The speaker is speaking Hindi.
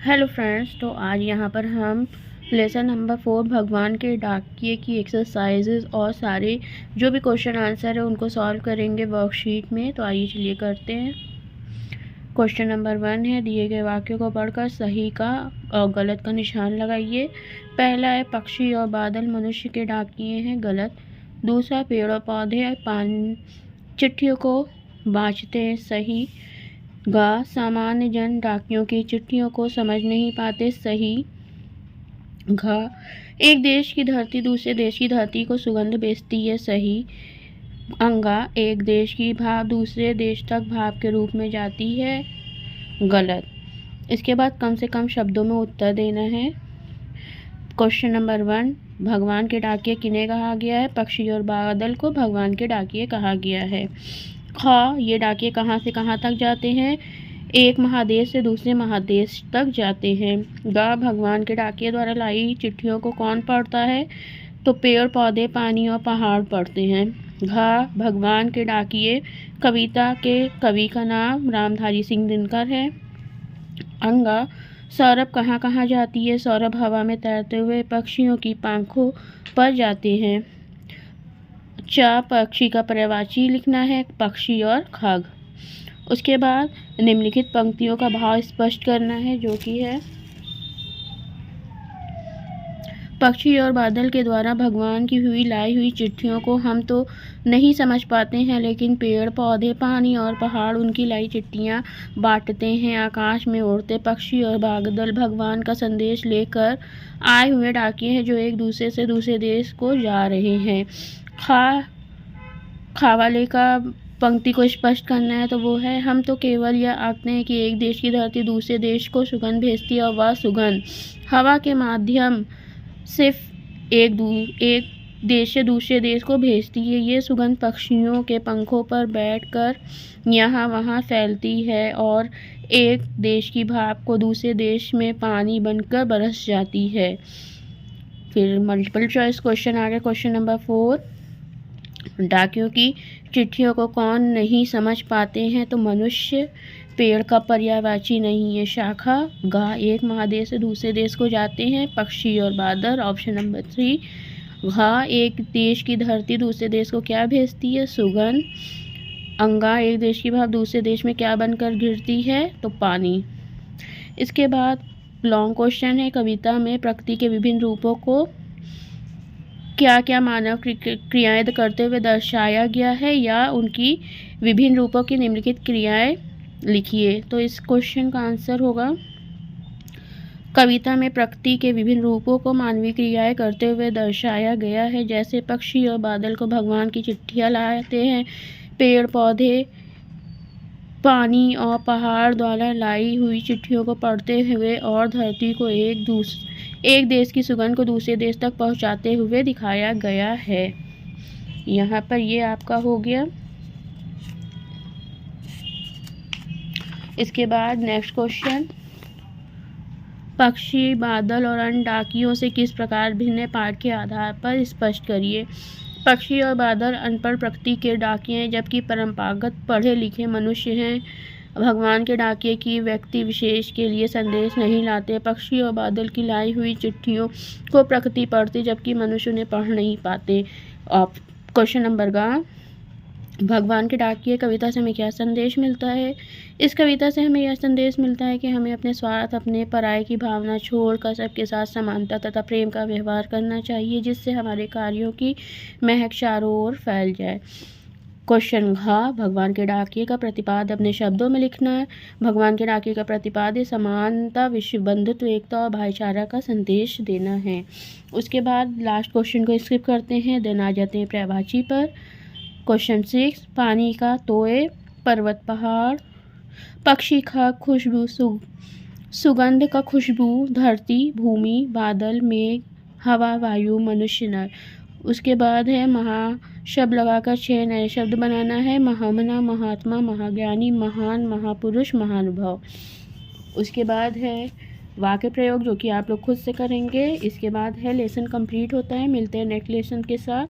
हेलो फ्रेंड्स, तो आज यहाँ पर हम लेसन नंबर 4 भगवान के डाकिए की एक्सरसाइजेज और सारे जो भी क्वेश्चन आंसर है उनको सॉल्व करेंगे वर्कशीट में। तो आइए चलिए करते हैं। क्वेश्चन नंबर 1 है, दिए गए वाक्यों को पढ़कर सही का और गलत का निशान लगाइए। पहला है, पक्षी और बादल मनुष्य के डाकिए हैं, गलत। दूसरा, पेड़ और पौधे चिट्ठियों को बाँचते हैं, सही। गा, सामान्य जन डाकियों की चिट्ठियों को समझ नहीं पाते, सही। घा, एक देश की धरती दूसरे देश की धरती को सुगंध भेजती है, सही। अंगा, एक देश की भाप दूसरे देश तक भाप के रूप में जाती है, गलत। इसके बाद कम से कम शब्दों में उत्तर देना है। क्वेश्चन नंबर 1, भगवान के डाकिए किन्हें कहा गया है? पक्षी और बादल को भगवान के डाकिए कहा गया है। ख, ये डाकिए कहाँ से कहाँ तक जाते हैं? एक महादेश से दूसरे महादेश तक जाते हैं। ग, भगवान के डाकिए द्वारा लाई चिट्ठियों को कौन पढ़ता है? तो पेड़ पौधे, पानी और पहाड़ पढ़ते हैं। घ, भगवान के डाकिए कविता के कवि का नाम रामधारी सिंह दिनकर है। अंगा, सौरभ कहाँ कहाँ जाती है? सौरभ हवा में तैरते हुए पक्षियों की पंखों पर जाते हैं। च, पक्षी का पर्यायवाची लिखना है, पक्षी और खग। उसके बाद निम्नलिखित पंक्तियों का भाव स्पष्ट करना है, जो कि है, पक्षी और बादल के द्वारा भगवान की लाई हुई चिट्ठियों को हम तो नहीं समझ पाते हैं, लेकिन पेड़ पौधे, पानी और पहाड़ उनकी लाई चिट्ठियाँ बांटते हैं। आकाश में उड़ते पक्षी और बादल भगवान का संदेश लेकर आए हुए डाकिए हैं, जो एक दूसरे से दूसरे देश को जा रहे हैं। खा वाले का पंक्ति को स्पष्ट करना है, तो वो है, हम तो केवल यह आंकते हैं कि एक देश की धरती दूसरे देश को सुगंध भेजती है और वह सुगंध हवा के माध्यम सिर्फ एक देश से दूसरे देश को भेजती है। ये सुगंध पक्षियों के पंखों पर बैठकर यहाँ वहाँ फैलती है और एक देश की भाप को दूसरे देश में पानी बनकर बरस जाती है। फिर मल्टीपल चॉइस क्वेश्चन आ गया। क्वेश्चन नंबर 4, डाकियों की चिट्ठियों को कौन नहीं समझ पाते हैं? तो मनुष्य। पेड़ का पर्यायवाची नहीं है, शाखा। गा, एक महादेश से दूसरे देश को जाते हैं, पक्षी और बादल। Option number 3। घा, एक देश की धरती दूसरे देश को क्या भेजती है? सुगंध। अंगा, एक देश की भाप दूसरे देश में क्या बनकर गिरती है? तो पानी। इसके बाद लॉन्ग क्वेश्चन है, कविता में प्रकृति के विभिन्न रूपों को क्या क्या मानव क्रियाएं करते हुए दर्शाया गया है, या उनकी विभिन्न रूपों की निम्नलिखित क्रियाएं लिखिए। तो इस क्वेश्चन का आंसर होगा, कविता में प्रकृति के विभिन्न रूपों को मानवीय क्रियाएं करते हुए दर्शाया गया है, जैसे पक्षी और बादल को भगवान की चिट्ठियां लाते हैं, पेड़ पौधे, पानी और पहाड़ द्वारा लाई हुई चिट्ठियों को पढ़ते हुए और धरती को एक देश की सुगंध को दूसरे देश तक पहुंचाते हुए दिखाया गया है। यहाँ पर ये आपका हो गया। इसके बाद नेक्स्ट क्वेश्चन, पक्षी, बादल और अन्य डाकियों से किस प्रकार भिन्न है? पाठ के आधार पर स्पष्ट करिए। पक्षी और बादल अनपढ़ प्रकृति के डाकिए हैं, जबकि परंपरागत पढ़े लिखे मनुष्य हैं। भगवान के डाकिए की व्यक्ति विशेष के लिए संदेश नहीं लाते। पक्षी और बादल की लाई हुई चिट्ठियों को प्रकृति पढ़ती, जबकि मनुष्य उन्हें पढ़ नहीं पाते। क्वेश्चन नंबर गा, भगवान के डाकिए कविता से हमें क्या संदेश मिलता है? इस कविता से हमें यह संदेश मिलता है कि हमें अपने स्वार्थ, अपने पराये की भावना छोड़कर सबके साथ समानता तथा प्रेम का व्यवहार करना चाहिए, जिससे हमारे कार्यों की महक चारों ओर फैल जाए। क्वेश्चन घ, भगवान के डाकिए का प्रतिपाद्य अपने शब्दों में लिखना है। भगवान के डाकिए का प्रतिपाद्य समानता, विश्व बंधुत्व, एकता और भाईचारा का संदेश देना है। उसके बाद लास्ट क्वेश्चन को स्किप करते हैं, देन आ जाते हैं पर्यायवाची पर। क्वेश्चन 6, पानी का तोय, पर्वत पहाड़, पक्षी खा, खुशबू सुगंध का खुशबू, धरती भूमि, बादल मेघ, हवा वायु, मनुष्य नर। उसके बाद है शब्द लगाकर 6 नए शब्द बनाना है, महामना, महात्मा, महाज्ञानी, महान, महापुरुष, महानुभव। उसके बाद है वाक्य प्रयोग, जो कि आप लोग खुद से करेंगे। इसके बाद है लेसन कंप्लीट होता है। मिलते हैं नेक्स्ट लेसन के साथ।